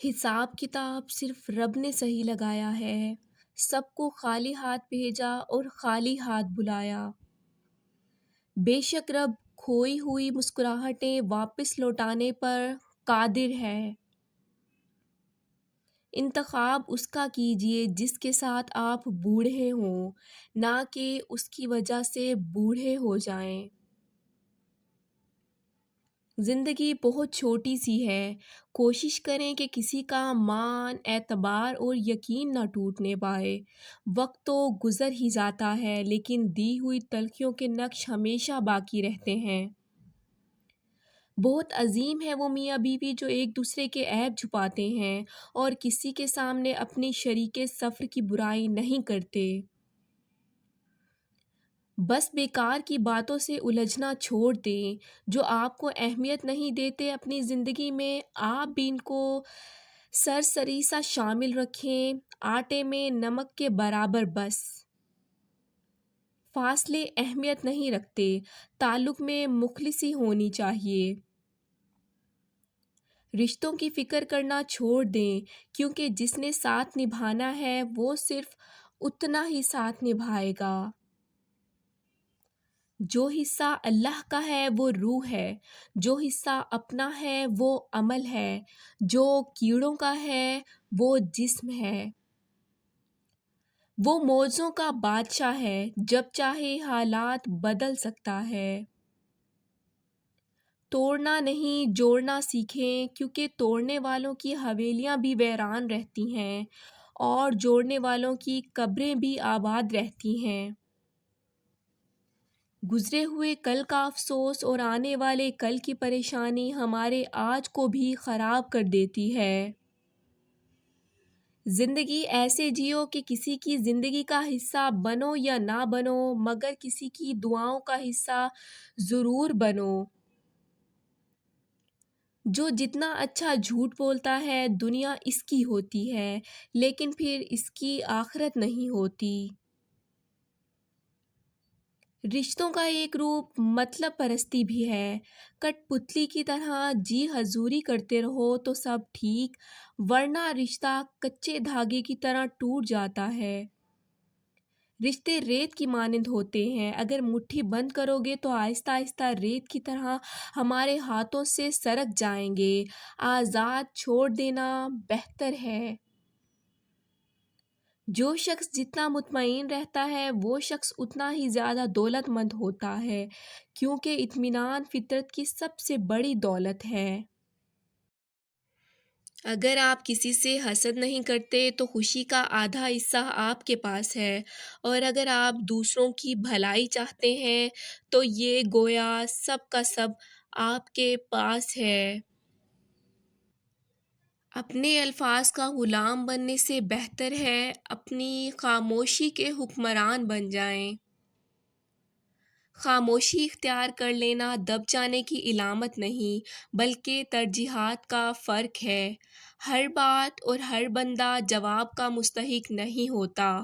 حساب کتاب صرف رب نے صحیح لگایا ہے، سب کو خالی ہاتھ بھیجا اور خالی ہاتھ بلایا۔ بے شک رب کھوئی ہوئی مسکراہٹیں واپس لوٹانے پر قادر ہے۔ انتخاب اس کا کیجیے جس کے ساتھ آپ بوڑھے ہوں، نہ کہ اس کی وجہ سے بوڑھے ہو جائیں۔ زندگی بہت چھوٹی سی ہے، کوشش کریں کہ کسی کا مان، اعتبار اور یقین نہ ٹوٹنے پائے۔ وقت تو گزر ہی جاتا ہے لیکن دی ہوئی تلخیوں کے نقش ہمیشہ باقی رہتے ہیں۔ بہت عظیم ہے وہ میاں بیوی جو ایک دوسرے کے عیب چھپاتے ہیں اور کسی کے سامنے اپنی شریک سفر کی برائی نہیں کرتے۔ بس بیکار کی باتوں سے الجھنا چھوڑ دیں، جو آپ کو اہمیت نہیں دیتے اپنی زندگی میں آپ بھی ان کو سرسری سا شامل رکھیں، آٹے میں نمک کے برابر بس۔ فاصلے اہمیت نہیں رکھتے، تعلق میں مخلصی ہونی چاہیے۔ رشتوں کی فکر کرنا چھوڑ دیں کیونکہ جس نے ساتھ نبھانا ہے وہ صرف اتنا ہی ساتھ نبھائے گا۔ جو حصہ اللہ کا ہے وہ روح ہے، جو حصہ اپنا ہے وہ عمل ہے، جو کیڑوں کا ہے وہ جسم ہے۔ وہ موجزوں کا بادشاہ ہے، جب چاہے حالات بدل سکتا ہے۔ توڑنا نہیں جوڑنا سیکھیں کیونکہ توڑنے والوں کی حویلیاں بھی ویران رہتی ہیں اور جوڑنے والوں کی قبریں بھی آباد رہتی ہیں۔ گزرے ہوئے کل کا افسوس اور آنے والے کل کی پریشانی ہمارے آج کو بھی خراب کر دیتی ہے۔ زندگی ایسے جیو کہ کسی کی زندگی کا حصہ بنو یا نہ بنو مگر کسی کی دعاؤں کا حصہ ضرور بنو۔ جو جتنا اچھا جھوٹ بولتا ہے دنیا اس کی ہوتی ہے لیکن پھر اس کی آخرت نہیں ہوتی۔ رشتوں کا ایک روپ مطلب پرستی بھی ہے۔ کٹ پتلی کی طرح جی حضوری کرتے رہو تو سب ٹھیک، ورنہ رشتہ کچے دھاگے کی طرح ٹوٹ جاتا ہے۔ رشتے ریت کی مانند ہوتے ہیں، اگر مٹھی بند کرو گے تو آہستہ آہستہ ریت کی طرح ہمارے ہاتھوں سے سرک جائیں گے۔ آزاد چھوڑ دینا بہتر ہے۔ جو شخص جتنا مطمئن رہتا ہے وہ شخص اتنا ہی زیادہ دولت مند ہوتا ہے کیونکہ اطمینان فطرت کی سب سے بڑی دولت ہے۔ اگر آپ کسی سے حسد نہیں کرتے تو خوشی کا آدھا حصہ آپ کے پاس ہے، اور اگر آپ دوسروں کی بھلائی چاہتے ہیں تو یہ گویا سب کا سب آپ کے پاس ہے۔ اپنے الفاظ کا غلام بننے سے بہتر ہے اپنی خاموشی کے حکمران بن جائیں۔ خاموشی اختیار کر لینا دب جانے کی علامت نہیں بلکہ ترجیحات کا فرق ہے۔ ہر بات اور ہر بندہ جواب کا مستحق نہیں ہوتا۔